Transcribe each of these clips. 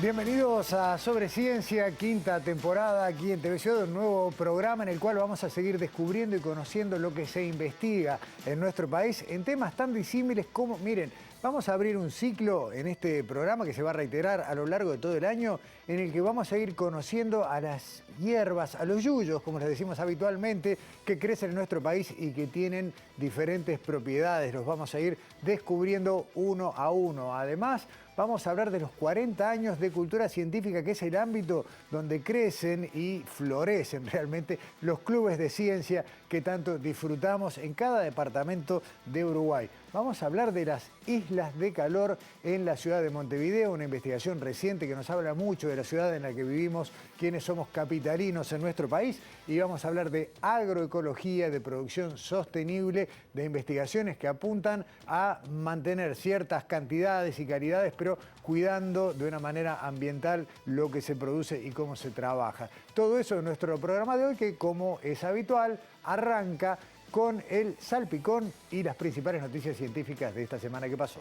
Bienvenidos a Sobre Ciencia, quinta temporada aquí en TV Ciudad, un nuevo programa en el cual vamos a seguir descubriendo y conociendo lo que se investiga en nuestro país en temas tan disímiles como, miren, vamos a abrir un ciclo en este programa que se va a reiterar a lo largo de todo el año, en el que vamos a ir conociendo a las hierbas, a los yuyos, como les decimos habitualmente, que crecen en nuestro país y que tienen diferentes propiedades. Los vamos a ir descubriendo uno a uno. Además, vamos a hablar de los 40 años de cultura científica, que es el ámbito donde crecen y florecen realmente los clubes de ciencia que tanto disfrutamos en cada departamento de Uruguay. Vamos a hablar de las islas de calor en la ciudad de Montevideo, una investigación reciente que nos habla mucho de la ciudad en la que vivimos, quienes somos capitalinos en nuestro país, y vamos a hablar de agroecología, de producción sostenible, de investigaciones que apuntan a mantener ciertas cantidades y calidades, pero cuidando de una manera ambiental lo que se produce y cómo se trabaja. Todo eso en nuestro programa de hoy, que como es habitual, arranca con el salpicón y las principales noticias científicas de esta semana que pasó.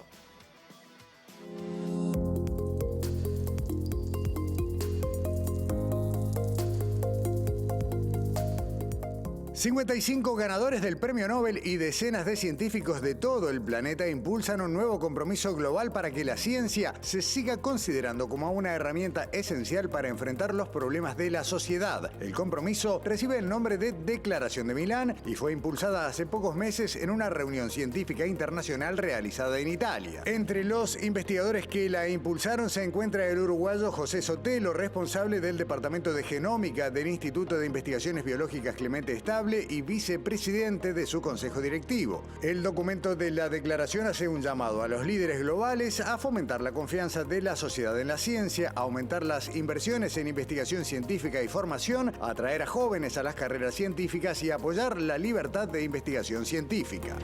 55 ganadores del Premio Nobel y decenas de científicos de todo el planeta impulsan un nuevo compromiso global para que la ciencia se siga considerando como una herramienta esencial para enfrentar los problemas de la sociedad. El compromiso recibe el nombre de Declaración de Milán y fue impulsada hace pocos meses en una reunión científica internacional realizada en Italia. Entre los investigadores que la impulsaron se encuentra el uruguayo José Sotelo, responsable del Departamento de Genómica del Instituto de Investigaciones Biológicas Clemente Estable y vicepresidente de su consejo directivo. El documento de la declaración hace un llamado a los líderes globales a fomentar la confianza de la sociedad en la ciencia, a aumentar las inversiones en investigación científica y formación, a atraer a jóvenes a las carreras científicas y a apoyar la libertad de investigación científica.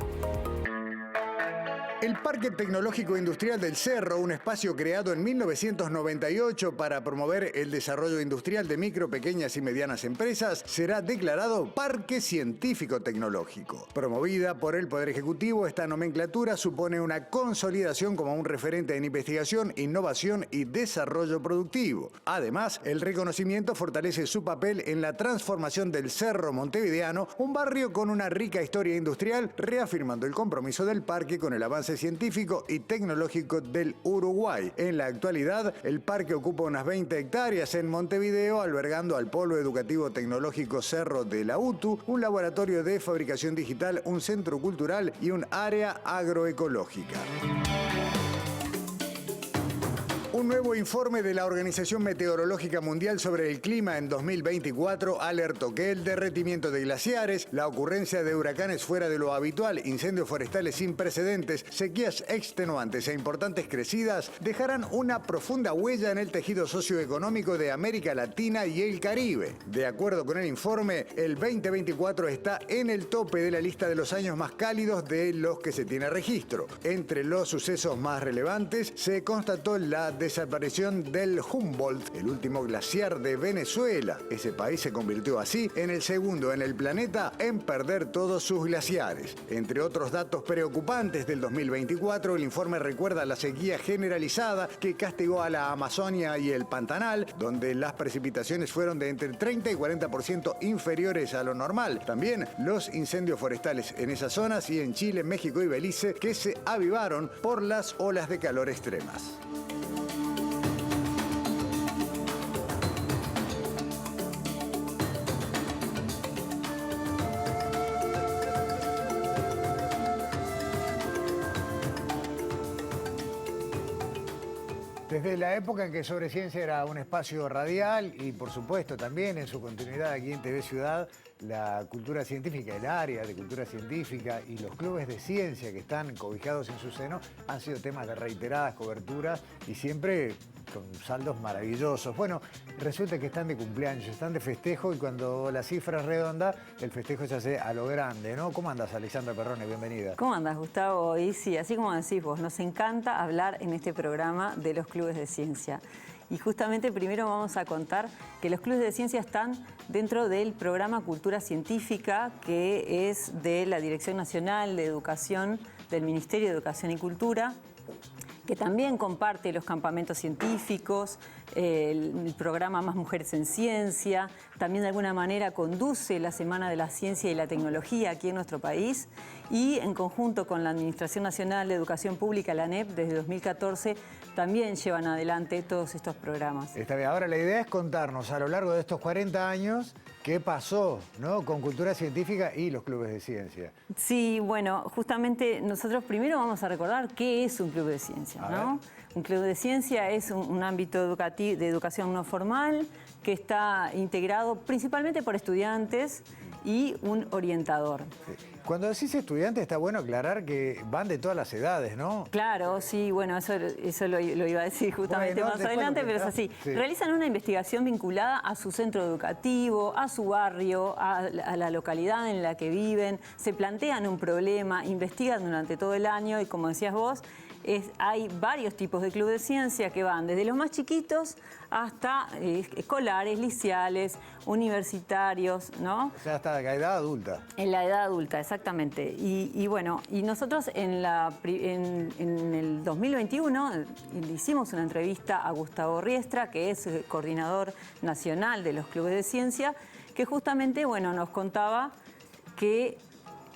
El Parque Tecnológico Industrial del Cerro, un espacio creado en 1998 para promover el desarrollo industrial de micro, pequeñas y medianas empresas, será declarado Parque Científico Tecnológico. Promovida por el Poder Ejecutivo, esta nomenclatura supone una consolidación como un referente en investigación, innovación y desarrollo productivo. Además, el reconocimiento fortalece su papel en la transformación del Cerro montevideano, un barrio con una rica historia industrial, reafirmando el compromiso del parque con el avance científico y tecnológico del Uruguay. En la actualidad, el parque ocupa unas 20 hectáreas en Montevideo, albergando al Polo Educativo Tecnológico Cerro de la UTU, un laboratorio de fabricación digital, un centro cultural y un área agroecológica. Un nuevo informe de la Organización Meteorológica Mundial sobre el clima en 2024 alertó que el derretimiento de glaciares, la ocurrencia de huracanes fuera de lo habitual, incendios forestales sin precedentes, sequías extenuantes e importantes crecidas dejarán una profunda huella en el tejido socioeconómico de América Latina y el Caribe. De acuerdo con el informe, el 2024 está en el tope de la lista de los años más cálidos de los que se tiene registro. Entre los sucesos más relevantes se constató la desaparición del Humboldt, el último glaciar de Venezuela. Ese país se convirtió así en el segundo en el planeta en perder todos sus glaciares. Entre otros datos preocupantes del 2024, el informe recuerda la sequía generalizada que castigó a la Amazonia y el Pantanal, donde las precipitaciones fueron de entre 30 y 40% inferiores a lo normal. También los incendios forestales en esas zonas y en Chile, México y Belice, que se avivaron por las olas de calor extremas. Desde la época en que Sobre Ciencia era un espacio radial y por supuesto también en su continuidad aquí en TV Ciudad, la cultura científica, el área de cultura científica y los clubes de ciencia que están cobijados en su seno han sido temas de reiteradas coberturas y siempre con saldos maravillosos. Bueno, resulta que están de cumpleaños, están de festejo y cuando la cifra es redonda, el festejo se hace a lo grande, ¿no? ¿Cómo andas, Alexandra Perrone? Bienvenida. ¿Cómo andas, Gustavo? Y sí, así como decís vos, nos encanta hablar en este programa de los clubes de ciencia. Y justamente primero vamos a contar que los clubes de ciencia están dentro del programa Cultura Científica, que es de la Dirección Nacional de Educación del Ministerio de Educación y Cultura, que también comparte los campamentos científicos, el programa Más Mujeres en Ciencia, también de alguna manera conduce la Semana de la Ciencia y la Tecnología aquí en nuestro país y en conjunto con la Administración Nacional de Educación Pública, la ANEP, desde 2014 también llevan adelante todos estos programas. Está bien. Ahora la idea es contarnos a lo largo de estos 40 años qué pasó, ¿no?, con cultura científica y los clubes de ciencia. Sí, bueno, justamente nosotros primero vamos a recordar qué es un club de ciencia, ¿no? Un club de ciencia es un ámbito educativo, de educación no formal que está integrado principalmente por estudiantes y un orientador. Sí. Cuando decís estudiantes está bueno aclarar que van de todas las edades, ¿no? Claro, sí, bueno, eso lo iba a decir justamente más adelante, pero es así. Sí. Realizan una investigación vinculada a su centro educativo, a su barrio, a la localidad en la que viven, se plantean un problema, investigan durante todo el año y como decías vos, hay varios tipos de club de ciencia que van desde los más chiquitos hasta escolares, liceales, universitarios, ¿no? O sea, hasta la edad adulta. En la edad adulta, exactamente. Y bueno, y nosotros en el 2021 hicimos una entrevista a Gustavo Riestra, que es coordinador nacional de los clubes de ciencia, que justamente, bueno, nos contaba que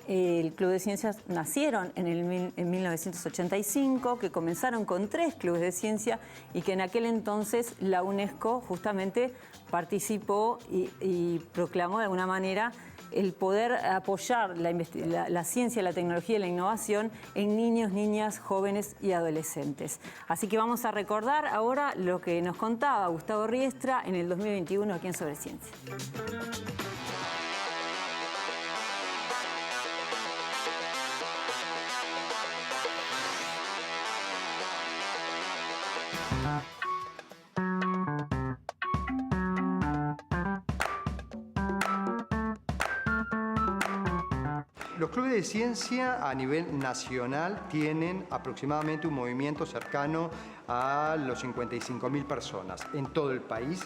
el Club de Ciencias nacieron en 1985, que comenzaron con 3 clubes de ciencia y que en aquel entonces la UNESCO justamente participó y proclamó de alguna manera el poder apoyar la ciencia, la tecnología y la innovación en niños, niñas, jóvenes y adolescentes. Así que vamos a recordar ahora lo que nos contaba Gustavo Riestra en el 2021 aquí en Sobre Ciencia. Los clubes de ciencia a nivel nacional tienen aproximadamente un movimiento cercano a los 55.000 personas en todo el país.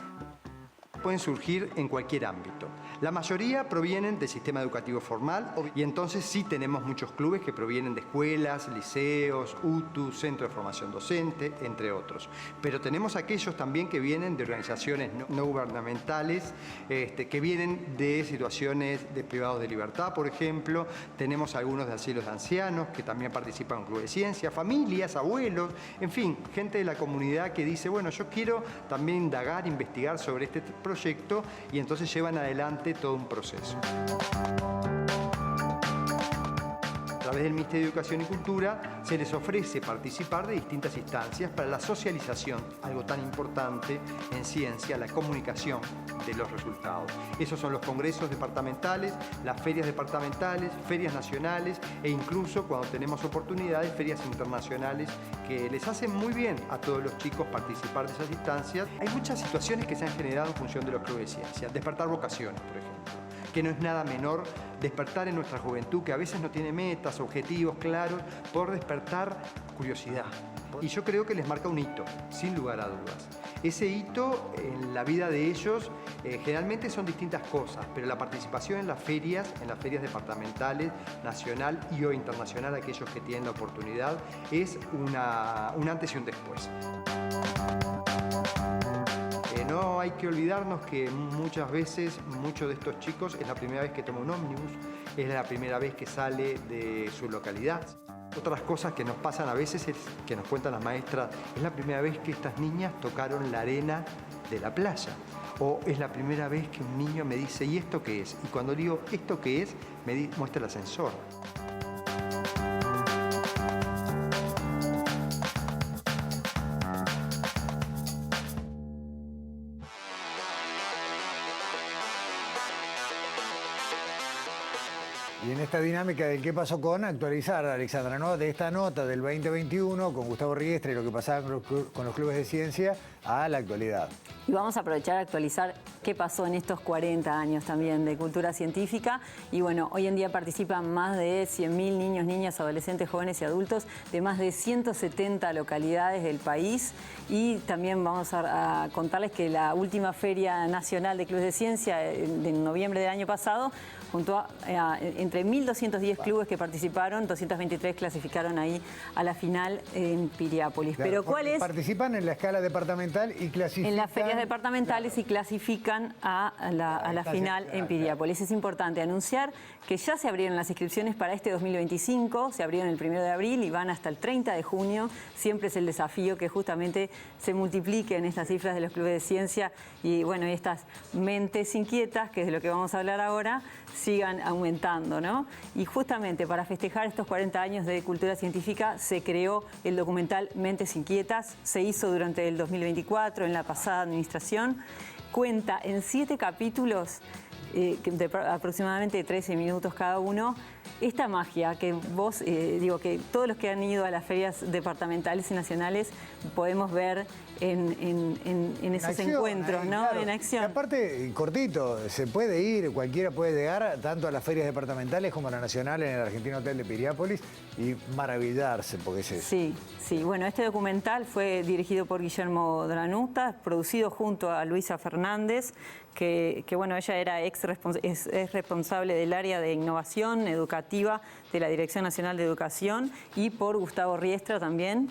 Pueden surgir en cualquier ámbito. La mayoría provienen del sistema educativo formal y entonces sí tenemos muchos clubes que provienen de escuelas, liceos, UTU, Centro de Formación Docente, entre otros. Pero tenemos aquellos también que vienen de organizaciones no gubernamentales, que vienen de situaciones de privados de libertad, por ejemplo. Tenemos algunos de asilos de ancianos que también participan en clubes de ciencia, familias, abuelos, en fin, gente de la comunidad que dice, bueno, yo quiero también indagar, investigar sobre este proyecto y entonces llevan adelante todo un proceso. A través del Ministerio de Educación y Cultura se les ofrece participar de distintas instancias para la socialización, algo tan importante en ciencia, la comunicación de los resultados. Esos son los congresos departamentales, las ferias departamentales, ferias nacionales e incluso cuando tenemos oportunidades, ferias internacionales que les hacen muy bien a todos los chicos participar de esas instancias. Hay muchas situaciones que se han generado en función de los clubes de ciencia. Despertar vocaciones, por ejemplo, que no es nada menor despertar en nuestra juventud, que a veces no tiene metas, objetivos claros, por despertar curiosidad. Y yo creo que les marca un hito, sin lugar a dudas. Ese hito en la vida de ellos generalmente son distintas cosas, pero la participación en las ferias departamentales, nacional y o internacional, aquellos que tienen la oportunidad, es un antes y un después. No hay que olvidarnos que muchas veces, muchos de estos chicos es la primera vez que toma un ómnibus, es la primera vez que sale de su localidad. Otras cosas que nos pasan a veces es que nos cuentan las maestras, es la primera vez que estas niñas tocaron la arena de la playa. O es la primera vez que un niño me dice, ¿y esto qué es? Y cuando digo, ¿esto qué es? Me muestra el ascensor. Y en esta dinámica del qué pasó con, actualizar, Alexandra, ¿no?, de esta nota del 2021 con Gustavo Riestra y lo que pasaba con los clubes de ciencia a la actualidad. Y vamos a aprovechar a actualizar qué pasó en estos 40 años también de cultura científica. Y bueno, hoy en día participan más de 100.000 niños, niñas, adolescentes, jóvenes y adultos de más de 170 localidades del país. Y también vamos a contarles que la última Feria Nacional de Clubes de Ciencia de noviembre del año pasado, junto a entre 1.210 clubes que participaron, 223 clasificaron ahí a la final en Piriápolis. Claro, pero ¿cuál es? Participan en la escala departamental y clasifican... En las ferias departamentales y clasifican a la final en Piriápolis. Es importante anunciar que ya se abrieron las inscripciones para este 2025, se abrieron el 1 de abril y van hasta el 30 de junio. Siempre es el desafío que justamente se multipliquen estas cifras de los clubes de ciencia y bueno, y estas mentes inquietas, que es de lo que vamos a hablar ahora, sigan aumentando, ¿no? Y justamente para festejar estos 40 años de cultura científica se creó el documental Mentes Inquietas, se hizo durante el 2024, en la pasada administración, cuenta en 7 capítulos de aproximadamente 13 minutos cada uno, esta magia que vos, digo que todos los que han ido a las ferias departamentales y nacionales podemos ver en esos acción, encuentros, ¿no? Claro. En acción. Y aparte, cortito, se puede ir, cualquiera puede llegar tanto a las ferias departamentales como a la nacional en el Argentino Hotel de Piriápolis y maravillarse, porque es eso. Sí, sí. Bueno, este documental fue dirigido por Guillermo Dranuta, producido junto a Luisa Fernández, que bueno, ella era es responsable del área de innovación educativa de la Dirección Nacional de Educación, y por Gustavo Riestra también.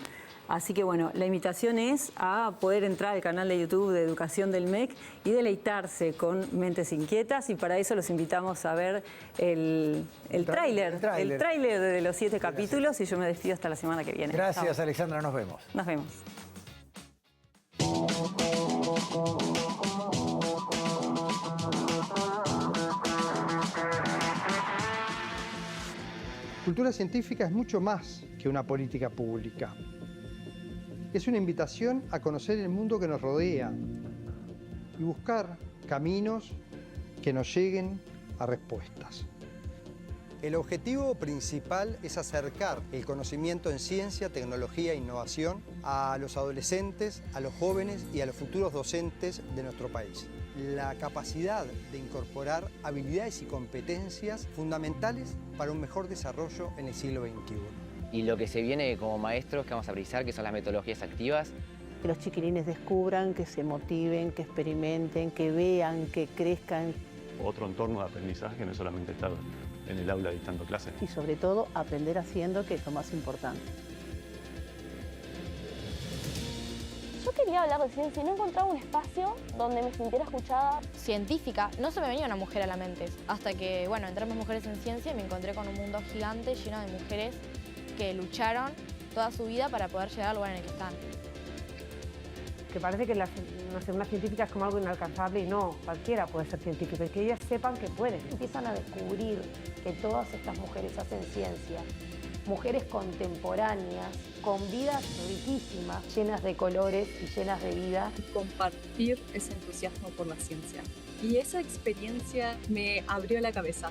Así que bueno, la invitación es a poder entrar al canal de YouTube de Educación del MEC y deleitarse con Mentes Inquietas, y para eso los invitamos a ver el tráiler de los 7 capítulos, y yo me despido hasta la semana que viene. Gracias, Chao. Alexandra, nos vemos. Nos vemos. Cultura científica es mucho más que una política pública. Es una invitación a conocer el mundo que nos rodea y buscar caminos que nos lleguen a respuestas. El objetivo principal es acercar el conocimiento en ciencia, tecnología e innovación a los adolescentes, a los jóvenes y a los futuros docentes de nuestro país. La capacidad de incorporar habilidades y competencias fundamentales para un mejor desarrollo en el siglo XXI. Y lo que se viene como maestros que vamos a precisar, que son las metodologías activas. Que los chiquilines descubran, que se motiven, que experimenten, que vean, que crezcan. Otro entorno de aprendizaje, no solamente estar en el aula dictando clases. Y sobre todo, aprender haciendo, que es lo más importante. Yo quería hablar de ciencia y no encontraba un espacio donde me sintiera escuchada. Científica, no se me venía una mujer a la mente, hasta que, bueno, entré más mujeres en ciencia y me encontré con un mundo gigante lleno de mujeres que lucharon toda su vida para poder llegar al lugar en el que están. Que parece que una científica es como algo inalcanzable, y no, cualquiera puede ser científica, y que ellas sepan que pueden. Empiezan a descubrir que todas estas mujeres hacen ciencia, mujeres contemporáneas, con vidas riquísimas, llenas de colores y llenas de vida. Compartir ese entusiasmo por la ciencia. Y esa experiencia me abrió la cabeza.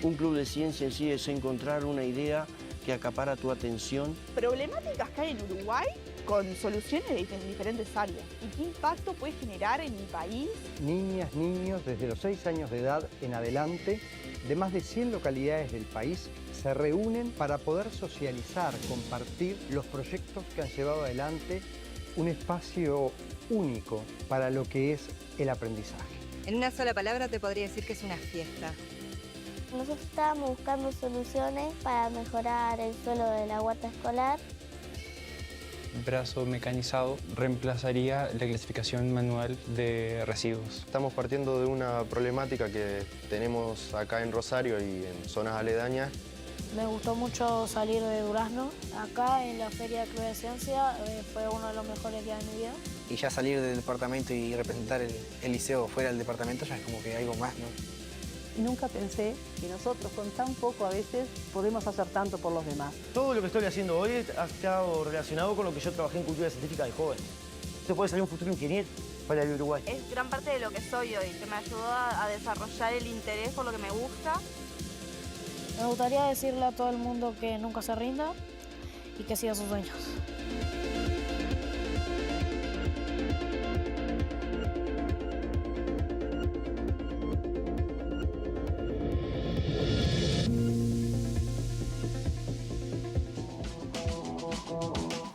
Un club de ciencia en sí es encontrar una idea que acapara tu atención. Problemáticas que hay en Uruguay con soluciones de diferentes áreas. ¿Y qué impacto puede generar en mi país? Niñas, niños desde los 6 años de edad en adelante, de más de 100 localidades del país, se reúnen para poder socializar, compartir los proyectos que han llevado adelante, un espacio único para lo que es el aprendizaje. En una sola palabra te podría decir que es una fiesta. Nosotros estábamos buscando soluciones para mejorar el suelo de la huerta escolar. Un brazo mecanizado reemplazaría la clasificación manual de residuos. Estamos partiendo de una problemática que tenemos acá en Rosario y en zonas aledañas. Me gustó mucho salir de Durazno. Acá en la Feria de Club de Ciencia fue uno de los mejores días de mi vida. Y ya salir del departamento y representar el liceo fuera del departamento ya es como que algo más, ¿no? Nunca pensé que nosotros con tan poco a veces podemos hacer tanto por los demás. Todo lo que estoy haciendo hoy ha estado relacionado con lo que yo trabajé en cultura científica de joven. Se puede salir un futuro ingeniero para el Uruguay. Es gran parte de lo que soy hoy, que me ayudó a desarrollar el interés por lo que me gusta. Me gustaría decirle a todo el mundo que nunca se rinda y que siga sus sueños.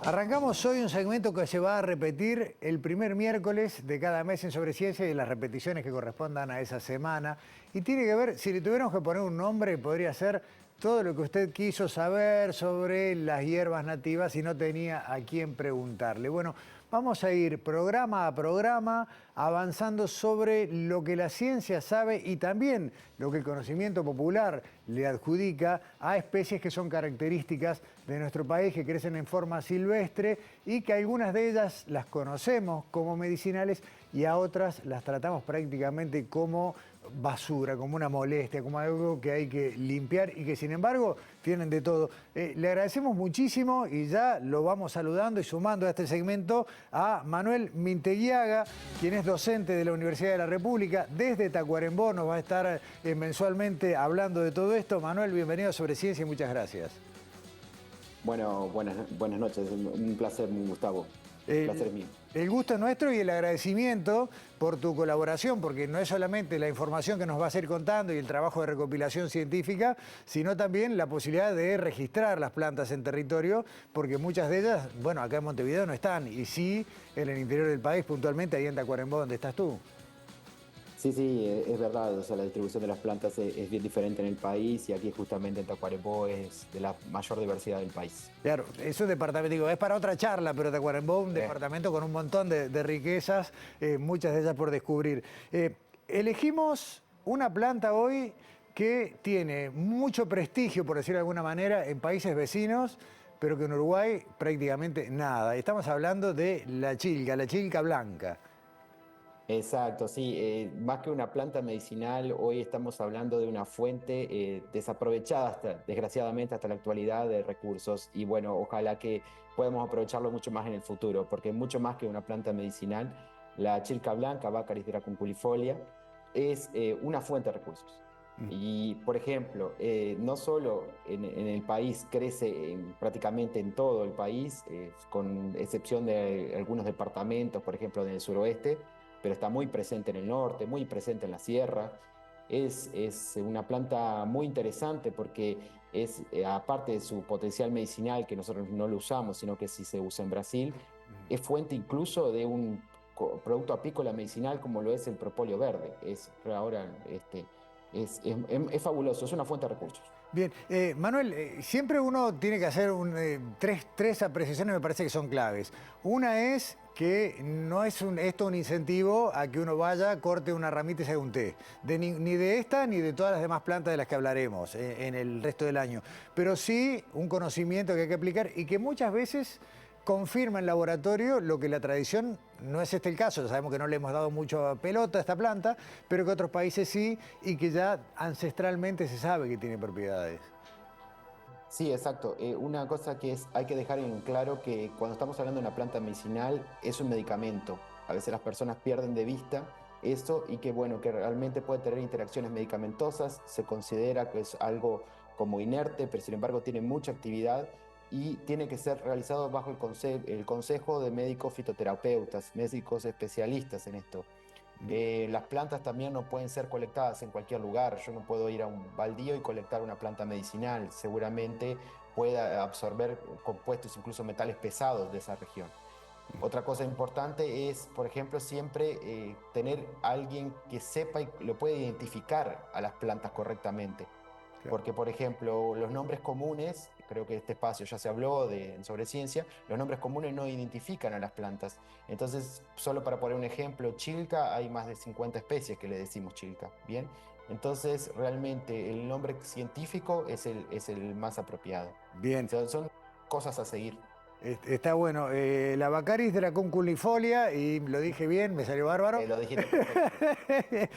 Arrancamos hoy un segmento que se va a repetir el primer miércoles de cada mes en Sobre Ciencia y las repeticiones que correspondan a esa semana. Y tiene que ver, si le tuviéramos que poner un nombre, podría ser todo lo que usted quiso saber sobre las hierbas nativas y no tenía a quién preguntarle. Bueno, vamos a ir programa a programa avanzando sobre lo que la ciencia sabe y también lo que el conocimiento popular le adjudica a especies que son características de nuestro país, que crecen en forma silvestre y que algunas de ellas las conocemos como medicinales y a otras las tratamos prácticamente como basura, como una molestia, como algo que hay que limpiar y que sin embargo tienen de todo. Le agradecemos muchísimo y ya lo vamos saludando y sumando a este segmento a Manuel Minteguiaga, quien es docente de la Universidad de la República. Desde Tacuarembó nos va a estar mensualmente hablando de todo esto. Manuel, bienvenido a Sobre Ciencia y muchas gracias. Bueno, buenas noches. Un placer, Gustavo. El placer es mío. El gusto es nuestro y el agradecimiento por tu colaboración, porque no es solamente la información que nos vas a ir contando y el trabajo de recopilación científica, sino también la posibilidad de registrar las plantas en territorio, porque muchas de ellas, bueno, acá en Montevideo no están, y sí en el interior del país, puntualmente ahí en Tacuarembó, donde estás tú. Sí, es verdad, o sea, la distribución de las plantas es bien diferente en el país y aquí justamente en Tacuarembó es de la mayor diversidad del país. Claro, es un departamento, digo, es para otra charla, pero Tacuarembó es un departamento con un montón de riquezas, muchas de ellas por descubrir. Elegimos una planta hoy que tiene mucho prestigio, por decirlo de alguna manera, en países vecinos, pero que en Uruguay prácticamente nada. Estamos hablando de la chilca blanca. Exacto, sí. Más que una planta medicinal, hoy estamos hablando de una fuente desaprovechada, desgraciadamente, hasta la actualidad de recursos. Y bueno, ojalá que podamos aprovecharlo mucho más en el futuro, porque mucho más que una planta medicinal, la chilca blanca, Baccharis dracunculifolia, es una fuente de recursos. Y, por ejemplo, no solo en el país, crece prácticamente en todo el país, con excepción de algunos departamentos, por ejemplo, en el suroeste, pero está muy presente en el norte, muy presente en la sierra. Es una planta muy interesante porque aparte de su potencial medicinal, que nosotros no lo usamos, sino que sí se usa en Brasil, es fuente incluso de un producto apícola medicinal como lo es el propóleo verde. Es fabuloso, es una fuente de recursos. Bien, Manuel, siempre uno tiene que hacer tres apreciaciones, me parece que son claves. Una es que no es esto un incentivo a que uno vaya, corte una ramita y se haga un té. Ni de esta ni de todas las demás plantas de las que hablaremos en el resto del año. Pero sí un conocimiento que hay que aplicar y que muchas veces confirma en laboratorio lo que la tradición no es el caso. Ya sabemos que no le hemos dado mucho pelota a esta planta, pero que otros países sí y que ya ancestralmente se sabe que tiene propiedades. Sí, exacto. Una cosa que hay que dejar en claro que cuando estamos hablando de una planta medicinal es un medicamento. A veces las personas pierden de vista eso y que bueno, que realmente puede tener interacciones medicamentosas. Se considera que es algo como inerte, pero sin embargo tiene mucha actividad y tiene que ser realizado bajo el consejo de médicos fitoterapeutas, médicos especialistas en esto. Las plantas también no pueden ser colectadas en cualquier lugar. Yo no puedo ir a un baldío y colectar una planta medicinal. Seguramente pueda absorber compuestos, incluso metales pesados de esa región. Otra cosa importante es, por ejemplo, siempre tener a alguien que sepa y lo puede identificar a las plantas correctamente. Porque, por ejemplo, los nombres comunes, creo que este espacio ya se habló sobre ciencia, los nombres comunes no identifican a las plantas. Entonces, solo para poner un ejemplo, chilca, hay más de 50 especies que le decimos chilca, ¿bien? Entonces, realmente, el nombre científico es el más apropiado. Bien. Son cosas a seguir. Está bueno. La Baccharis dracunculifolia, y lo dije bien, me salió bárbaro. Lo dijiste perfecto.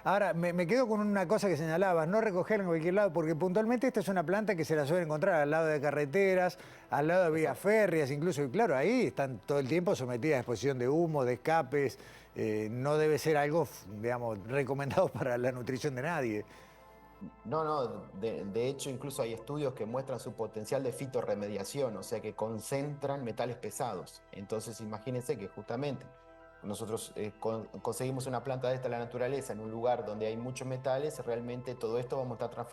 Ahora, me quedo con una cosa que señalabas, no recogerla en cualquier lado, porque puntualmente esta es una planta que se la suele encontrar al lado de carreteras, al lado de vías férreas, incluso, y claro, ahí están todo el tiempo sometidas a exposición de humo, de escapes, no debe ser algo, digamos, recomendado para la nutrición de nadie. No, de hecho incluso hay estudios que muestran su potencial de fitorremediación, o sea que concentran metales pesados. Entonces imagínense que justamente nosotros conseguimos una planta de esta en la naturaleza en un lugar donde hay muchos metales, realmente todo esto vamos a estar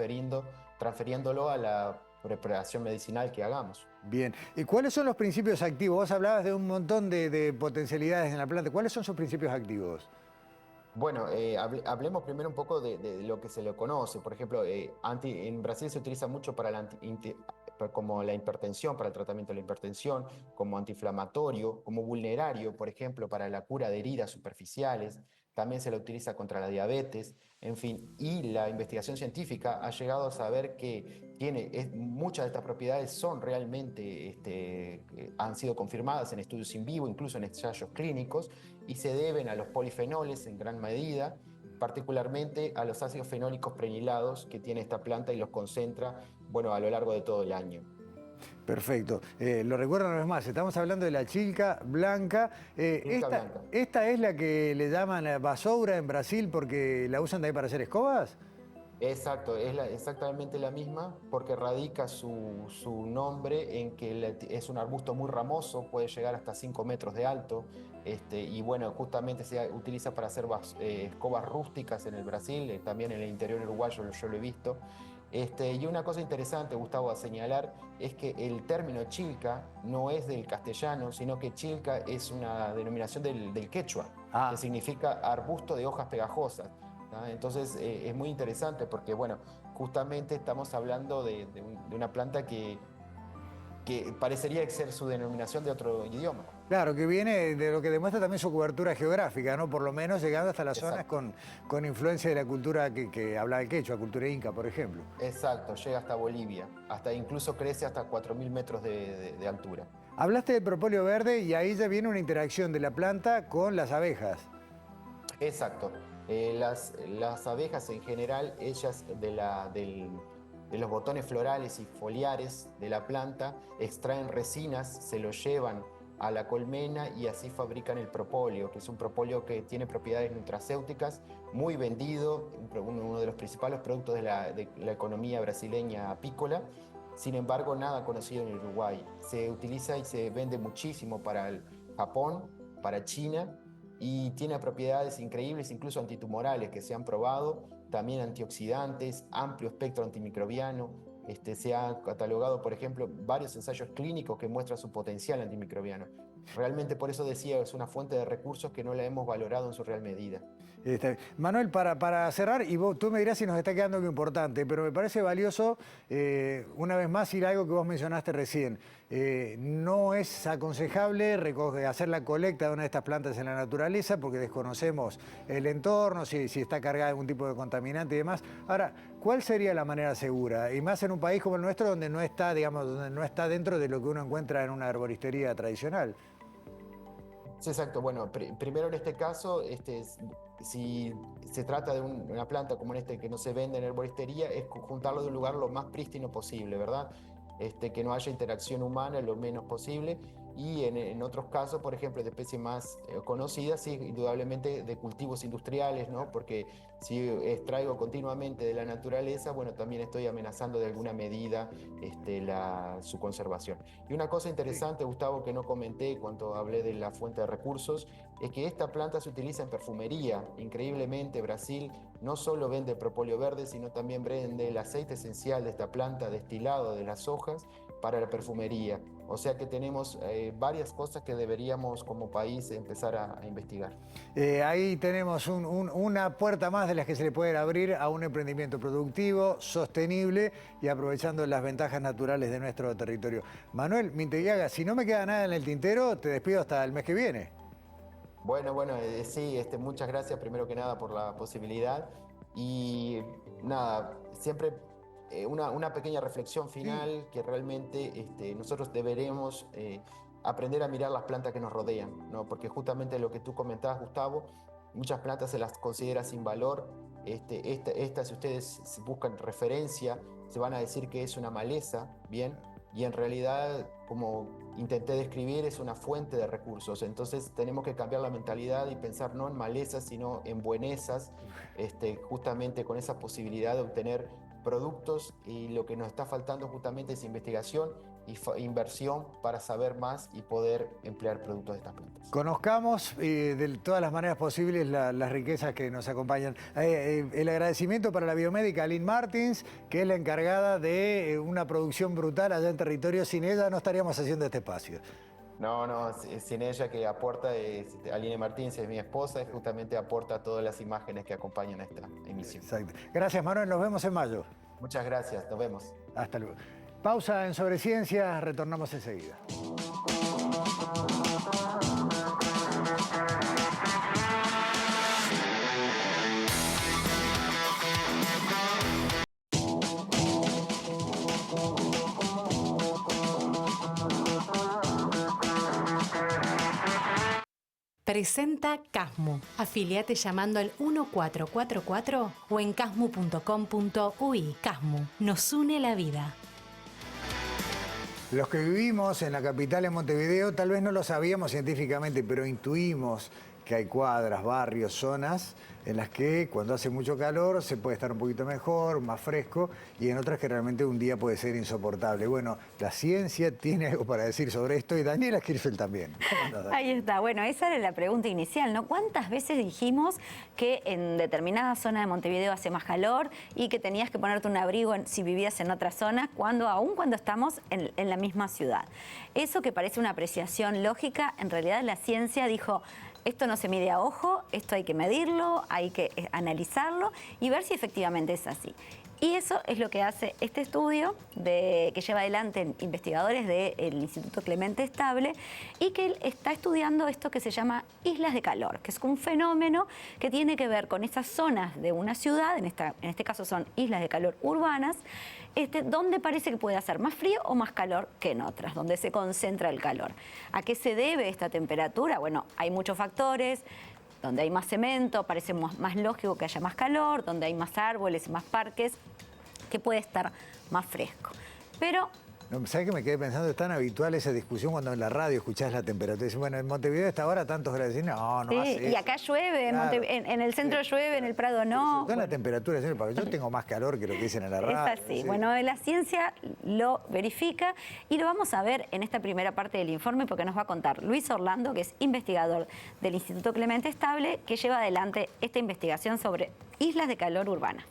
transfiriéndolo a la preparación medicinal que hagamos. Bien. ¿Y cuáles son los principios activos? Vos hablabas de un montón de potencialidades en la planta. ¿Cuáles son sus principios activos? Bueno, hablemos primero un poco de lo que se le conoce. Por ejemplo, en Brasil se utiliza mucho para como la hipertensión, para el tratamiento de la hipertensión, como antiinflamatorio, como vulnerario, por ejemplo, para la cura de heridas superficiales. También se la utiliza contra la diabetes, en fin. Y la investigación científica ha llegado a saber que muchas de estas propiedades son realmente, han sido confirmadas en estudios in vivo, incluso en ensayos clínicos, y se deben a los polifenoles en gran medida, particularmente a los ácidos fenólicos prenilados que tiene esta planta y los concentra, bueno, a lo largo de todo el año. Perfecto. Lo recuerdo una vez más, estamos hablando de la chilca blanca. Esta es la que le llaman vasoura en Brasil porque la usan también para hacer escobas. Exacto, es exactamente la misma porque radica su nombre en que es un arbusto muy ramoso, puede llegar hasta 5 metros de alto, y bueno, justamente se utiliza para hacer escobas rústicas en el Brasil, también en el interior uruguayo yo lo he visto. Y una cosa interesante, Gustavo, a señalar es que el término chilca no es del castellano, sino que chilca es una denominación del quechua, que significa arbusto de hojas pegajosas. Entonces es muy interesante porque, bueno, justamente estamos hablando de una planta que parecería ser su denominación de otro idioma. Claro, que viene de lo que demuestra también su cobertura geográfica, ¿no? Por lo menos llegando hasta las zonas con influencia de la cultura que habla el quechua, cultura inca, por ejemplo. Exacto, llega hasta Bolivia, incluso crece hasta 4.000 metros de altura. Del propóleo verde y ahí ya viene una interacción de la planta con las abejas. Exacto. Las abejas en general, ellas de los botones florales y foliares de la planta, extraen resinas, se lo llevan a la colmena y así fabrican el propóleo, que es un propóleo que tiene propiedades nutracéuticas, muy vendido, uno de los principales productos de la economía brasileña apícola. Sin embargo, nada conocido en Uruguay. Se utiliza y se vende muchísimo para el Japón, para China, y tiene propiedades increíbles, incluso antitumorales, que se han probado, también antioxidantes, amplio espectro antimicrobiano. Se ha catalogado, por ejemplo, varios ensayos clínicos que muestran su potencial antimicrobiano. Realmente, por eso decía, es una fuente de recursos que no la hemos valorado en su real medida. Manuel, para cerrar, y tú me dirás si nos está quedando algo importante, pero me parece valioso, una vez más, ir a algo que vos mencionaste recién. No es aconsejable hacer la colecta de una de estas plantas en la naturaleza porque desconocemos el entorno, si está cargada de algún tipo de contaminante y demás. Ahora, ¿cuál sería la manera segura? Y más en un país como el nuestro, donde no está, donde no está dentro de lo que uno encuentra en una arboristería tradicional. Sí, exacto. Bueno, primero en este caso, si se trata de una planta como que no se vende en herboristería, es juntarlo de un lugar lo más prístino posible, ¿verdad? Que no haya interacción humana lo menos posible. Y en otros casos, por ejemplo, de especies más conocidas, sí, indudablemente de cultivos industriales, ¿no? Porque si extraigo continuamente de la naturaleza, bueno, también estoy amenazando de alguna medida su conservación. Y una cosa interesante, Gustavo, que no comenté cuando hablé de la fuente de recursos, es que esta planta se utiliza en perfumería. Increíblemente, Brasil no solo vende propóleo verde, sino también vende el aceite esencial de esta planta destilado de las hojas para la perfumería. O sea que tenemos varias cosas que deberíamos como país empezar a investigar. Ahí tenemos una puerta más de las que se le puede abrir a un emprendimiento productivo, sostenible y aprovechando las ventajas naturales de nuestro territorio. Manuel Minteguiaga, si no me queda nada en el tintero, te despido hasta el mes que viene. Bueno, sí, muchas gracias primero que nada por la posibilidad y nada, siempre una pequeña reflexión final, que realmente nosotros deberemos aprender a mirar las plantas que nos rodean, ¿no? Porque justamente lo que tú comentabas, Gustavo, muchas plantas se las considera sin valor. Esta, si ustedes buscan referencia, se van a decir que es una maleza, ¿bien? Y en realidad, como intenté describir, es una fuente de recursos. Entonces tenemos que cambiar la mentalidad y pensar no en malezas, sino en buenezas, justamente con esa posibilidad de obtener productos, y lo que nos está faltando justamente es investigación inversión para saber más y poder emplear productos de estas plantas. Conozcamos de todas las maneras posibles las riquezas que nos acompañan. El agradecimiento para la biomédica Lynn Martins, que es la encargada de una producción brutal allá en territorio. Sin ella no estaríamos haciendo este espacio. No, sin ella que aporta, Aline Martínez es mi esposa, justamente aporta todas las imágenes que acompañan a esta emisión. Exacto. Gracias, Manuel, nos vemos en mayo. Muchas gracias, nos vemos. Hasta luego. Pausa en Sobre Ciencia, retornamos enseguida. Presenta Casmu. Afiliate llamando al 1444 o en casmu.com.uy. Casmu. Nos une la vida. Los que vivimos en la capital, en Montevideo, tal vez no lo sabíamos científicamente, pero intuimos que hay cuadras, barrios, zonas en las que cuando hace mucho calor se puede estar un poquito mejor, más fresco, y en otras que realmente un día puede ser insoportable. Bueno, la ciencia tiene algo para decir sobre esto y Daniela Kirchfeld también. Ahí está. Bueno, esa era la pregunta inicial, ¿no? ¿Cuántas veces dijimos que en determinada zona de Montevideo hace más calor y que tenías que ponerte un abrigo si vivías en otra zona, aún cuando estamos en la misma ciudad? Eso que parece una apreciación lógica, en realidad la ciencia dijo: esto no se mide a ojo, esto hay que medirlo, hay que analizarlo y ver si efectivamente es así. Y eso es lo que hace este estudio que lleva adelante investigadores del Instituto Clemente Estable y que está estudiando esto que se llama islas de calor, que es un fenómeno que tiene que ver con esas zonas de una ciudad, en este caso son islas de calor urbanas, donde parece que puede hacer más frío o más calor que en otras, donde se concentra el calor. ¿A qué se debe esta temperatura? Bueno, hay muchos factores. Donde hay más cemento, parece más lógico que haya más calor, donde hay más árboles, más parques, que puede estar más fresco. Pero No, ¿sabes que me quedé pensando? Es tan habitual esa discusión cuando en la radio escuchás la temperatura. Dicen, bueno, en Montevideo a esta hora tantos grados. No sí, hace y eso. acá llueve, Claro. en el centro llueve, en el Prado no. Toda la temperatura, señor, porque yo tengo más calor que lo que dicen en la radio. Es así. Sí. Bueno, la ciencia lo verifica y lo vamos a ver en esta primera parte del informe porque nos va a contar Luis Orlando, que es investigador del Instituto Clemente Estable, que lleva adelante esta investigación sobre islas de calor urbanas.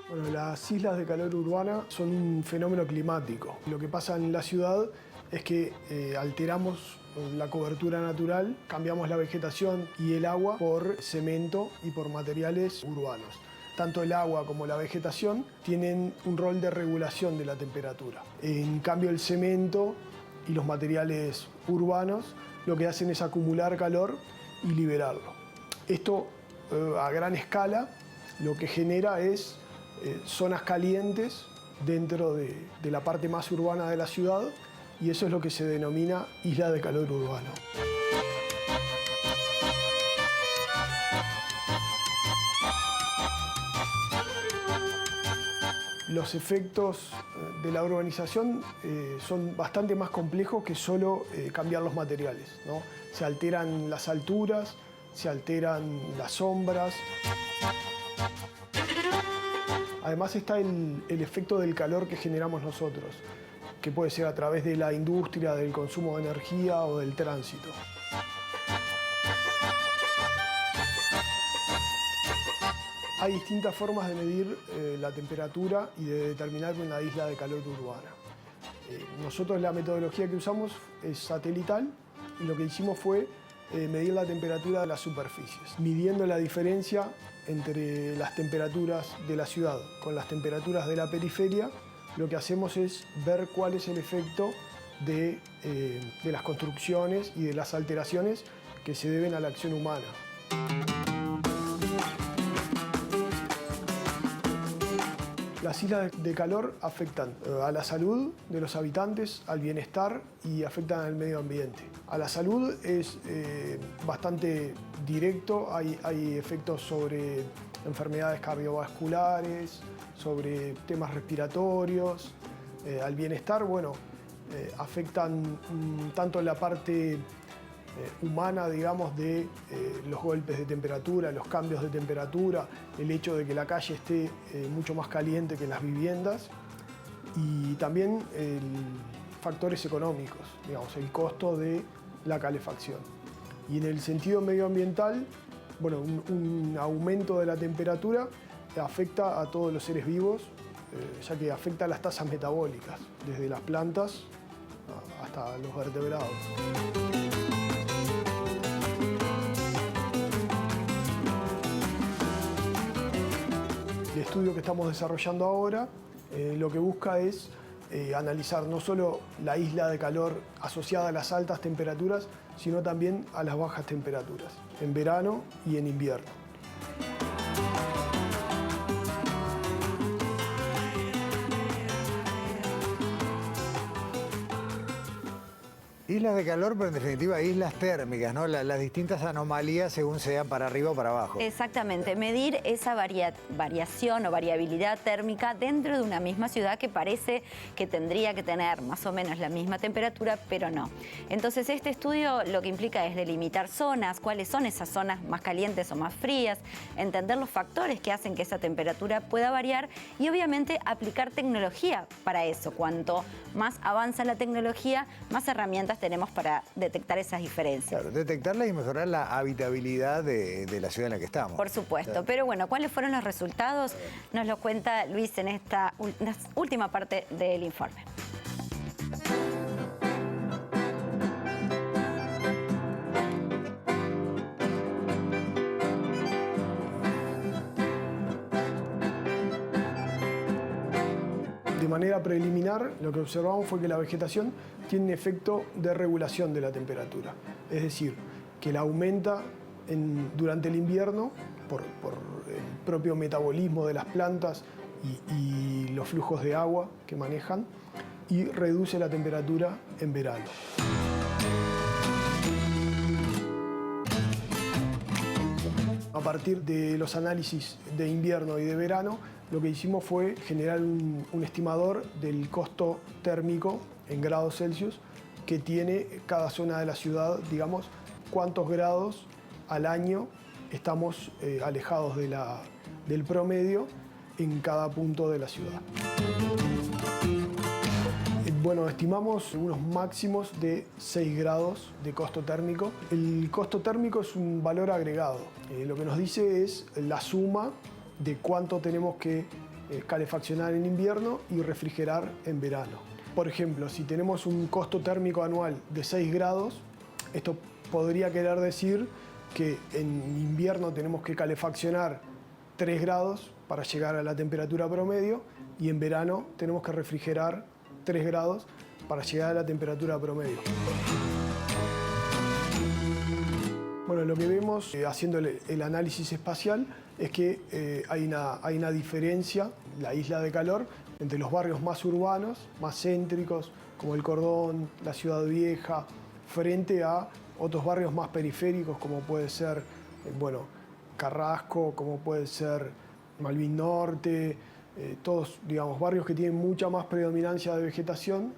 Bueno, las islas de calor urbana son un fenómeno climático. Lo que pasa en la ciudad es que alteramos la cobertura natural, cambiamos la vegetación y el agua por cemento y por materiales urbanos. Tanto el agua como la vegetación tienen un rol de regulación de la temperatura. En cambio, el cemento y los materiales urbanos lo que hacen es acumular calor y liberarlo. Esto a gran escala lo que genera es zonas calientes dentro de la parte más urbana de la ciudad y eso es lo que se denomina isla de calor urbano. Los efectos de la urbanización son bastante más complejos que solo cambiar los materiales, ¿no? Se alteran las alturas, se alteran las sombras. Además está el efecto del calor que generamos nosotros, que puede ser a través de la industria, del consumo de energía o del tránsito. Hay distintas formas de medir la temperatura y de determinar una isla de calor urbana. Nosotros la metodología que usamos es satelital y lo que hicimos fue medir la temperatura de las superficies, midiendo la diferencia entre las temperaturas de la ciudad con las temperaturas de la periferia. Lo que hacemos es ver cuál es el efecto de las construcciones y de las alteraciones que se deben a la acción humana. Las islas de calor afectan a la salud de los habitantes, al bienestar y afectan al medio ambiente. A la salud es bastante directo, hay efectos sobre enfermedades cardiovasculares, sobre temas respiratorios. Al bienestar, bueno, afectan tanto la parte humana, digamos, de los golpes de temperatura, los cambios de temperatura, el hecho de que la calle esté mucho más caliente que las viviendas, y también factores económicos, digamos, el costo de la calefacción. Y en el sentido medioambiental, bueno, un aumento de la temperatura afecta a todos los seres vivos, ya que afecta a las tasas metabólicas, desde las plantas hasta los vertebrados. El estudio que estamos desarrollando ahora lo que busca es analizar no solo la isla de calor asociada a las altas temperaturas, sino también a las bajas temperaturas, en verano y en invierno. Islas de calor, pero en definitiva islas térmicas, ¿no? Las distintas anomalías según sean para arriba o para abajo. Exactamente, medir esa variación o variabilidad térmica dentro de una misma ciudad que parece que tendría que tener más o menos la misma temperatura, pero no. Entonces este estudio lo que implica es delimitar zonas, cuáles son esas zonas más calientes o más frías, entender los factores que hacen que esa temperatura pueda variar y obviamente aplicar tecnología para eso. Cuanto más avanza la tecnología, más herramientas tenemos para detectar esas diferencias. Claro, detectarlas y mejorar la habitabilidad de la ciudad en la que estamos. Por supuesto, claro. Pero bueno, ¿cuáles fueron los resultados? Nos lo cuenta Luis en esta última parte del informe. De manera preliminar, lo que observamos fue que la vegetación tiene un efecto de regulación de la temperatura. Es decir, que la aumenta durante el invierno por el propio metabolismo de las plantas y los flujos de agua que manejan, y reduce la temperatura en verano. A partir de los análisis de invierno y de verano, lo que hicimos fue generar un estimador del costo térmico en grados Celsius que tiene cada zona de la ciudad, digamos, cuántos grados al año estamos alejados del promedio en cada punto de la ciudad. Bueno, estimamos unos máximos de 6 grados de costo térmico. El costo térmico es un valor agregado. Lo que nos dice es la suma de cuánto tenemos que calefaccionar en invierno y refrigerar en verano. Por ejemplo, si tenemos un costo térmico anual de 6 grados, esto podría querer decir que en invierno tenemos que calefaccionar 3 grados para llegar a la temperatura promedio y en verano tenemos que refrigerar 3 grados para llegar a la temperatura promedio. Bueno, lo que vemos haciendo el análisis espacial es que hay una diferencia, la isla de calor, entre los barrios más urbanos, más céntricos, como el Cordón, la Ciudad Vieja, frente a otros barrios más periféricos, como puede ser, bueno, Carrasco, como puede ser Malvin Norte, todos, digamos, barrios que tienen mucha más predominancia de vegetación,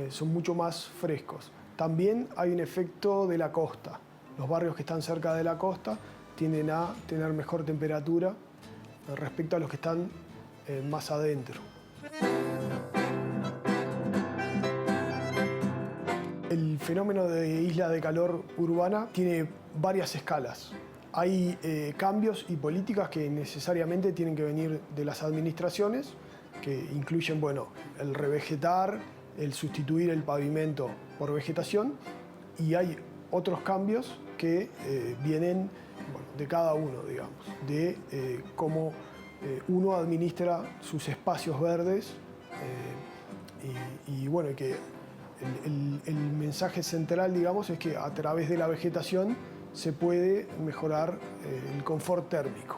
son mucho más frescos. También hay un efecto de la costa. Los barrios que están cerca de la costa tienden a tener mejor temperatura respecto a los que están más adentro. El fenómeno de isla de calor urbana tiene varias escalas. Hay cambios y políticas que necesariamente tienen que venir de las administraciones, que incluyen, bueno, el revegetar, el sustituir el pavimento por vegetación, y hay otros cambios que vienen, bueno, de cada uno, digamos, de cómo uno administra sus espacios verdes y bueno, que el mensaje central, digamos, es que a través de la vegetación se puede mejorar el confort térmico.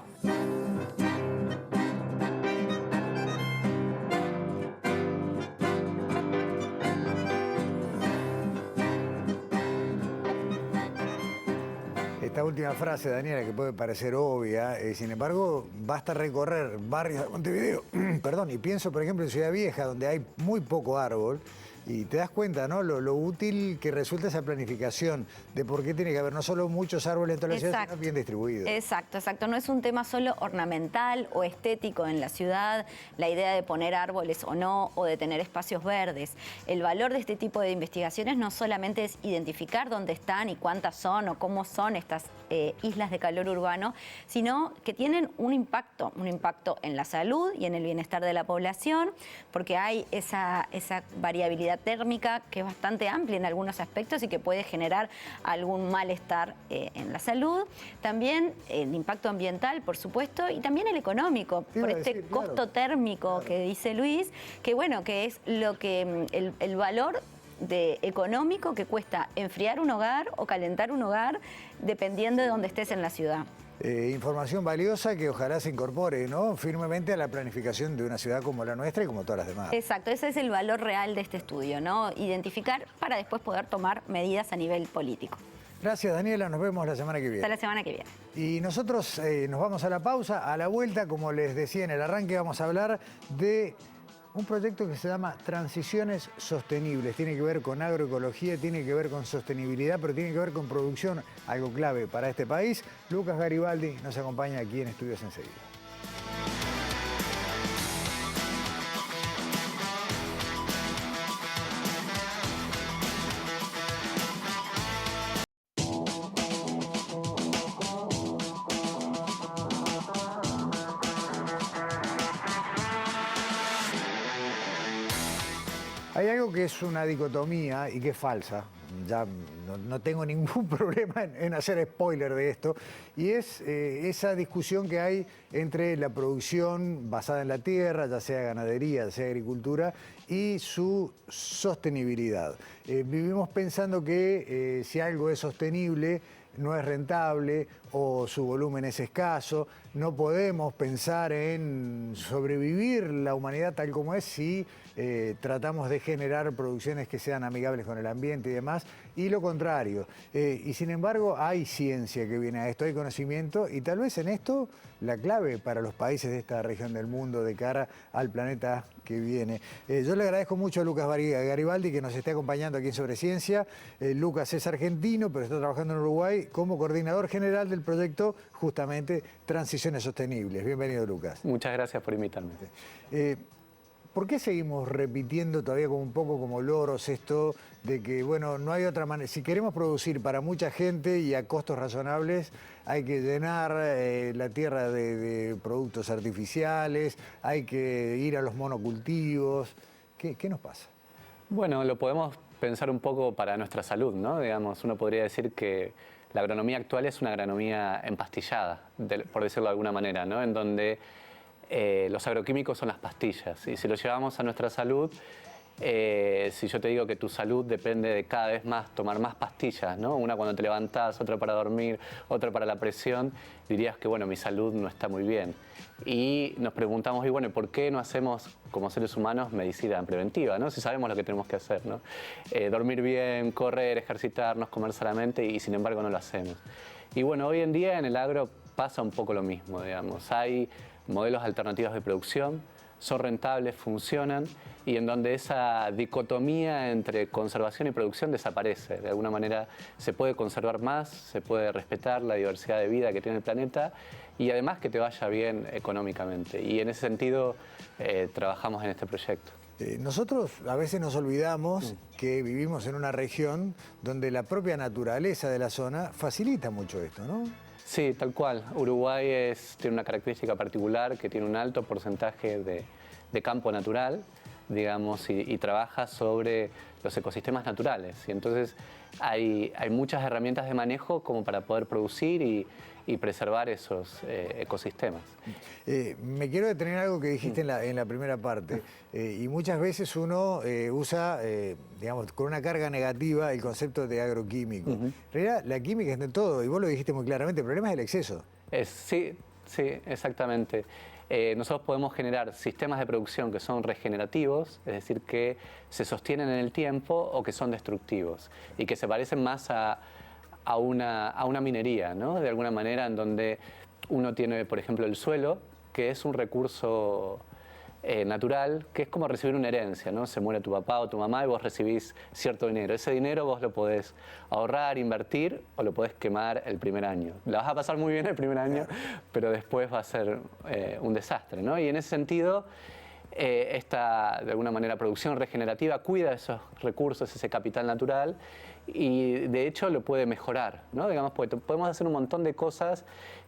esta última frase, Daniela, que puede parecer obvia, sin embargo, basta recorrer barrios de Montevideo, perdón, y pienso, por ejemplo, en Ciudad Vieja, donde hay muy poco árbol, y te das cuenta, ¿no?, lo útil que resulta esa planificación de por qué tiene que haber no solo muchos árboles en toda la ciudad, sino bien distribuidos. Exacto, exacto. No es un tema solo ornamental o estético en la ciudad, la idea de poner árboles o no, o de tener espacios verdes. El valor de este tipo de investigaciones no solamente es identificar dónde están y cuántas son o cómo son estas islas de calor urbano, sino que tienen un impacto en la salud y en el bienestar de la población, porque hay esa variabilidad térmica que es bastante amplia en algunos aspectos y que puede generar algún malestar en la salud. También el impacto ambiental, por supuesto, y también el económico, por este costo térmico que dice Luis, que bueno, que es lo que el valor económico que cuesta enfriar un hogar o calentar un hogar dependiendo de dónde estés en la ciudad. Información valiosa que ojalá se incorpore, ¿no?, firmemente a la planificación de una ciudad como la nuestra y como todas las demás. Exacto, ese es el valor real de este estudio, ¿no? Identificar para después poder tomar medidas a nivel político. Gracias, Daniela, nos vemos la semana que viene. Hasta la semana que viene. Y nosotros nos vamos a la pausa, a la vuelta, como les decía en el arranque, vamos a hablar de un proyecto que se llama Transiciones Sostenibles. Tiene que ver con agroecología, tiene que ver con sostenibilidad, pero tiene que ver con producción, algo clave para este país. Lucas Garibaldi nos acompaña aquí en Estudios enseguida. Hay algo que es una dicotomía y que es falsa, ya no tengo ningún problema en hacer spoiler de esto, y es esa discusión que hay entre la producción basada en la tierra, ya sea ganadería, ya sea agricultura, y su sostenibilidad. Vivimos pensando que si algo es sostenible, no es rentable o su volumen es escaso. No podemos pensar en sobrevivir la humanidad tal como es si tratamos de generar producciones que sean amigables con el ambiente y demás, y lo contrario. Y sin embargo hay ciencia que viene a esto, hay conocimiento, y tal vez en esto la clave para los países de esta región del mundo de cara al planeta que viene. Yo le agradezco mucho a Lucas Garibaldi que nos esté acompañando aquí en Sobre Ciencia. Lucas es argentino, pero está trabajando en Uruguay como coordinador general del proyecto justamente Transiciones Sostenibles. Bienvenido, Lucas. Muchas gracias por invitarme. ¿Por qué seguimos repitiendo todavía como un poco como loros esto de que, bueno, no hay otra manera? Si queremos producir para mucha gente y a costos razonables, hay que llenar la tierra de productos artificiales, hay que ir a los monocultivos. ¿Qué nos pasa? Bueno, lo podemos pensar un poco para nuestra salud, ¿no? Digamos, uno podría decir que la agronomía actual es una agronomía empastillada, por decirlo de alguna manera, ¿no? En donde los agroquímicos son las pastillas, y si lo llevamos a nuestra salud, si yo te digo que tu salud depende de cada vez más tomar más pastillas, ¿no? Una cuando te levantás, otra para dormir, otra para la presión, dirías que bueno, mi salud no está muy bien. Y nos preguntamos, y bueno, ¿por qué no hacemos como seres humanos medicina preventiva, ¿no? Si sabemos lo que tenemos que hacer, ¿no? Dormir bien, correr, ejercitarnos, comer sanamente, y sin embargo no lo hacemos. Y bueno, hoy en día en el agro pasa un poco lo mismo, digamos. Hay modelos alternativos de producción, son rentables, funcionan, y en donde esa dicotomía entre conservación y producción desaparece. De alguna manera se puede conservar más, se puede respetar la diversidad de vida que tiene el planeta y además que te vaya bien económicamente. Y en ese sentido trabajamos en este proyecto. Nosotros a veces nos olvidamos que vivimos en una región donde la propia naturaleza de la zona facilita mucho esto, ¿no? Sí, tal cual. Uruguay tiene una característica particular que tiene un alto porcentaje de campo natural, digamos, y trabaja sobre los ecosistemas naturales. Y entonces hay muchas herramientas de manejo como para poder producir y preservar esos ecosistemas. Me quiero detener en algo que dijiste en la primera parte. Y muchas veces uno usa, digamos, con una carga negativa el concepto de agroquímico. En realidad, la química es de todo, y vos lo dijiste muy claramente, el problema es el exceso. Sí, exactamente. Nosotros podemos generar sistemas de producción que son regenerativos, es decir, que se sostienen en el tiempo, o que son destructivos y que se parecen más a a una minería, ¿no? De alguna manera, en donde uno tiene, por ejemplo, el suelo, que es un recurso natural, que es como recibir una herencia, ¿no? Se muere tu papá o tu mamá y vos recibís cierto dinero. Ese dinero vos lo podés ahorrar, invertir o lo podés quemar el primer año. La vas a pasar muy bien el primer año, pero después va a ser un desastre, ¿no? Y en ese sentido, esta, de alguna manera, producción regenerativa cuida esos recursos, ese capital natural, y de hecho lo puede mejorar, ¿no? Digamos, porque podemos hacer un montón de cosas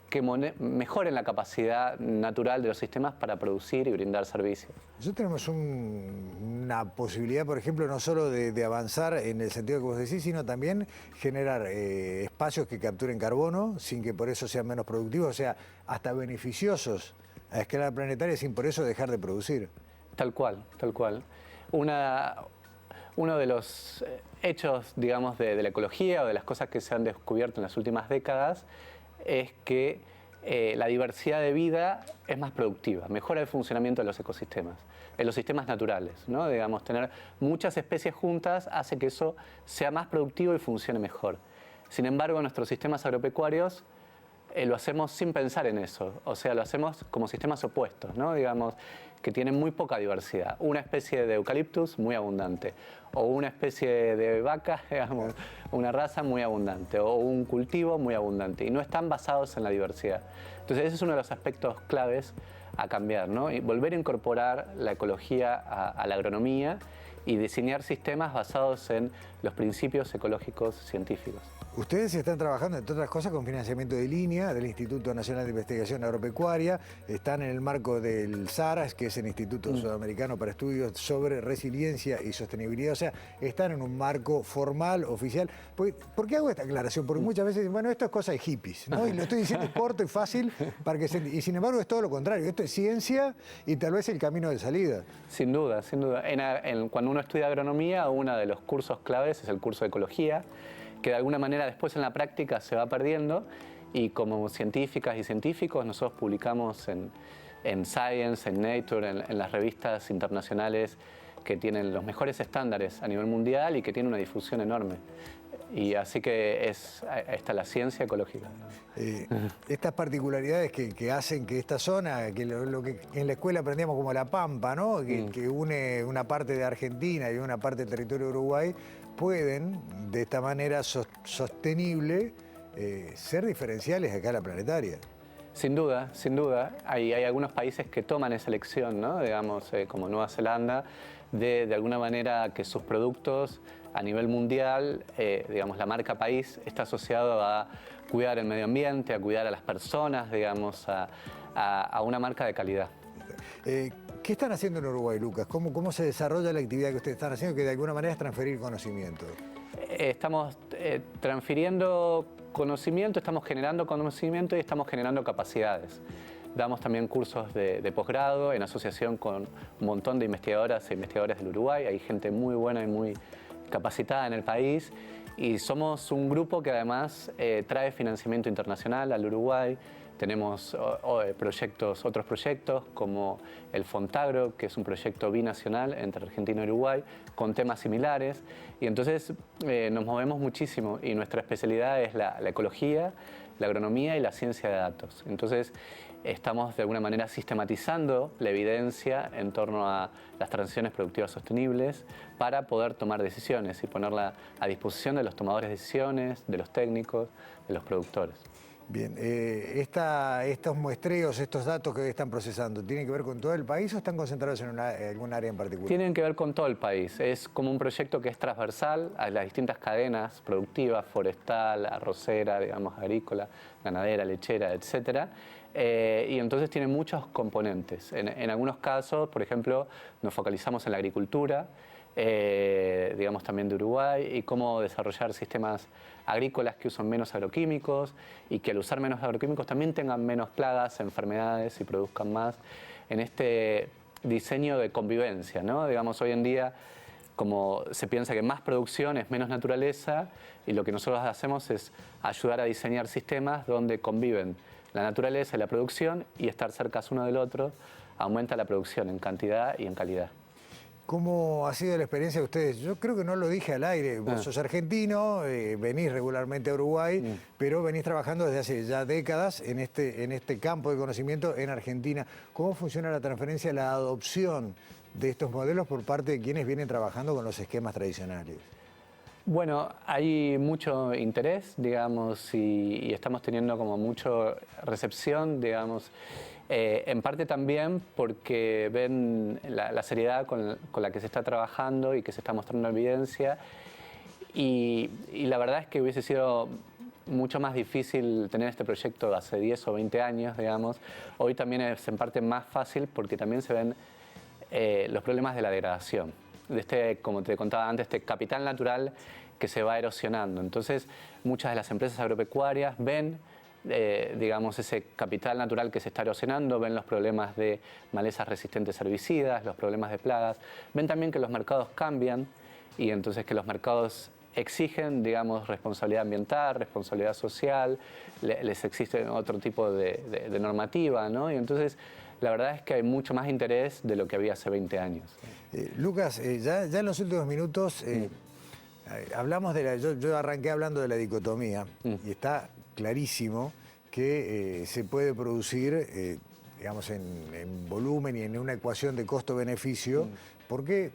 que mejoren la capacidad natural de los sistemas para producir y brindar servicios. Nosotros tenemos una posibilidad, por ejemplo, no solo de avanzar en el sentido que vos decís, sino también generar espacios que capturen carbono sin que por eso sean menos productivos, o sea, hasta beneficiosos a escala planetaria sin por eso dejar de producir. Tal cual, tal cual. Uno de los hechos, digamos, de la ecología o de las cosas que se han descubierto en las últimas décadas es que la diversidad de vida es más productiva, mejora el funcionamiento de los ecosistemas, en los sistemas naturales, ¿no? Digamos, tener muchas especies juntas hace que eso sea más productivo y funcione mejor. Sin embargo, nuestros sistemas agropecuarios lo hacemos sin pensar en eso, o sea, lo hacemos como sistemas opuestos, ¿no? Digamos, que tienen muy poca diversidad. Una especie de eucaliptus muy abundante, o una especie de vaca, digamos, una raza muy abundante, o un cultivo muy abundante, y no están basados en la diversidad. Entonces ese es uno de los aspectos claves a cambiar, ¿no? Y volver a incorporar la ecología a la agronomía y diseñar sistemas basados en los principios ecológicos científicos. Ustedes están trabajando, entre otras cosas, con financiamiento de línea del Instituto Nacional de Investigación Agropecuaria, están en el marco del SARAS, que es el Instituto Sudamericano para Estudios sobre Resiliencia y Sostenibilidad, o sea, están en un marco formal, oficial. ¿Por qué hago esta aclaración? Porque muchas veces dicen, bueno, esto es cosa de hippies, ¿no? Y lo estoy diciendo corto y fácil, para que y sin embargo es todo lo contrario, esto es ciencia y tal vez el camino de salida. Sin duda, sin duda. Cuando uno estudia agronomía, uno de los cursos claves es el curso de ecología, que de alguna manera después en la práctica se va perdiendo, y como científicas y científicos nosotros publicamos en Science, en Nature, en las revistas internacionales que tienen los mejores estándares a nivel mundial y que tienen una difusión enorme. Y así que está la ciencia ecológica. Estas particularidades que hacen que esta zona, que lo que en la escuela aprendíamos como la Pampa, ¿no? Que une una parte de Argentina y una parte del territorio de Uruguay, pueden, de esta manera sostenible, ser diferenciales a escala planetaria. Sin duda, sin duda. Hay algunos países que toman esa elección, ¿no? Digamos, como Nueva Zelanda, de alguna manera que sus productos a nivel mundial, digamos, la marca país está asociado a cuidar el medio ambiente, a cuidar a las personas, digamos, a una marca de calidad. ¿Qué están haciendo en Uruguay, Lucas? ¿Cómo se desarrolla la actividad que ustedes están haciendo, que de alguna manera es transferir conocimiento? Estamos transfiriendo conocimiento, estamos generando conocimiento y estamos generando capacidades. Damos también cursos de posgrado en asociación con un montón de investigadoras e investigadores del Uruguay. Hay gente muy buena y muy capacitada en el país, y somos un grupo que además trae financiamiento internacional al Uruguay. Tenemos otros proyectos como el Fontagro, que es un proyecto binacional entre Argentina y Uruguay, con temas similares. Y entonces nos movemos muchísimo, y nuestra especialidad es la ecología, la agronomía y la ciencia de datos. Entonces estamos de alguna manera sistematizando la evidencia en torno a las transiciones productivas sostenibles para poder tomar decisiones y ponerla a disposición de los tomadores de decisiones, de los técnicos, de los productores. Bien, estos muestreos, estos datos que están procesando, ¿tienen que ver con todo el país o están concentrados en algún área en particular? Tienen que ver con todo el país. Es como un proyecto que es transversal a las distintas cadenas productivas, forestal, arrocera, digamos, agrícola, ganadera, lechera, etcétera. Y entonces tiene muchos componentes. En algunos casos, por ejemplo, nos focalizamos en la agricultura, digamos también de Uruguay, y cómo desarrollar sistemas agrícolas que usan menos agroquímicos y que al usar menos agroquímicos también tengan menos plagas, enfermedades y produzcan más en este diseño de convivencia, ¿no? Digamos, hoy en día, como se piensa que más producción es menos naturaleza, y lo que nosotros hacemos es ayudar a diseñar sistemas donde conviven la naturaleza y la producción, y estar cerca uno del otro aumenta la producción en cantidad y en calidad. ¿Cómo ha sido la experiencia de ustedes? Yo creo que no lo dije al aire. Vos sos argentino, venís regularmente a Uruguay, pero venís trabajando desde hace ya décadas en este campo de conocimiento en Argentina. ¿Cómo funciona la transferencia, la adopción de estos modelos por parte de quienes vienen trabajando con los esquemas tradicionales? Bueno, hay mucho interés, digamos, y estamos teniendo como mucha recepción, digamos, en parte también porque ven la seriedad con la que se está trabajando y que se está mostrando evidencia. Y la verdad es que hubiese sido mucho más difícil tener este proyecto hace 10 o 20 años, digamos. Hoy también es en parte más fácil porque también se ven los problemas de la degradación. De como te contaba antes, este capital natural que se va erosionando. Entonces, muchas de las empresas agropecuarias ven, digamos, ese capital natural que se está erosionando, ven los problemas de malezas resistentes a herbicidas, los problemas de plagas, ven también que los mercados cambian y entonces que los mercados exigen, digamos, responsabilidad ambiental, responsabilidad social, les existe otro tipo de normativa, ¿no? Y entonces, la verdad es que hay mucho más interés de lo que había hace 20 años. Lucas, ya en los últimos minutos hablamos de yo arranqué hablando de la dicotomía y está clarísimo que se puede producir, digamos, en volumen y en una ecuación de costo-beneficio, porque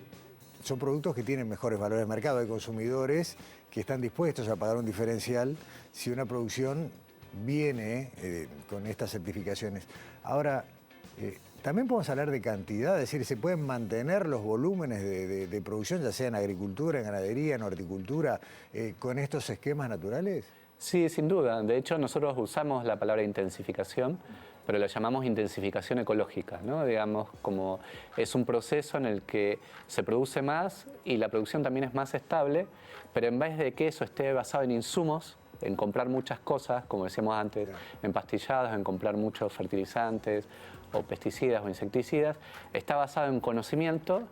son productos que tienen mejores valores de mercado. Hay consumidores que están dispuestos a pagar un diferencial si una producción viene con estas certificaciones. Ahora, también podemos hablar de cantidad, es decir, ¿se pueden mantener los volúmenes de producción, ya sea en agricultura, en ganadería, en horticultura, con estos esquemas naturales? Sí, sin duda. De hecho, nosotros usamos la palabra intensificación, pero lo llamamos intensificación ecológica, ¿no? Digamos, como es un proceso en el que se produce más y la producción también es más estable, pero en vez de que eso esté basado en insumos, en comprar muchas cosas, como decíamos antes, empastillados, en comprar muchos fertilizantes o pesticidas o insecticidas, está basado en conocimiento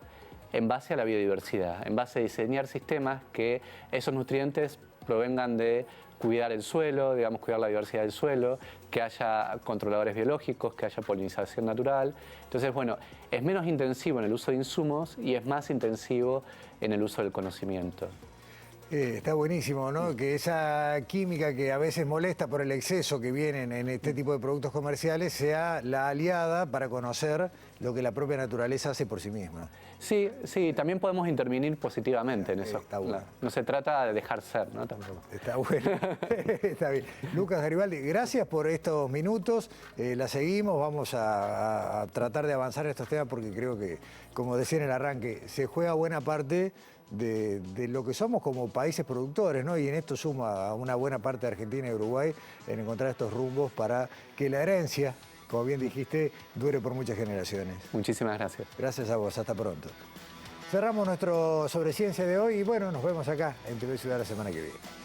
en base a la biodiversidad, en base a diseñar sistemas que esos nutrientes provengan de cuidar el suelo, digamos, cuidar la diversidad del suelo, que haya controladores biológicos, que haya polinización natural. Entonces, bueno, es menos intensivo en el uso de insumos y es más intensivo en el uso del conocimiento. Está buenísimo, ¿no? Que esa química que a veces molesta por el exceso que vienen en este tipo de productos comerciales sea la aliada para conocer lo que la propia naturaleza hace por sí misma. Sí, sí, también podemos intervenir positivamente en eso. Está bueno. No se trata de dejar ser, ¿no? Tampoco. Está bueno. Está bien. Lucas Garibaldi, gracias por estos minutos. La seguimos, vamos a tratar de avanzar en estos temas porque creo que, como decía en el arranque, se juega buena parte de lo que somos como países productores, ¿no? Y en esto suma a una buena parte de Argentina y Uruguay en encontrar estos rumbos para que la herencia, como bien dijiste, dure por muchas generaciones. Muchísimas gracias. Gracias a vos, hasta pronto. Cerramos nuestro Sobre Ciencia de hoy y bueno, nos vemos acá en TV Ciudad la semana que viene.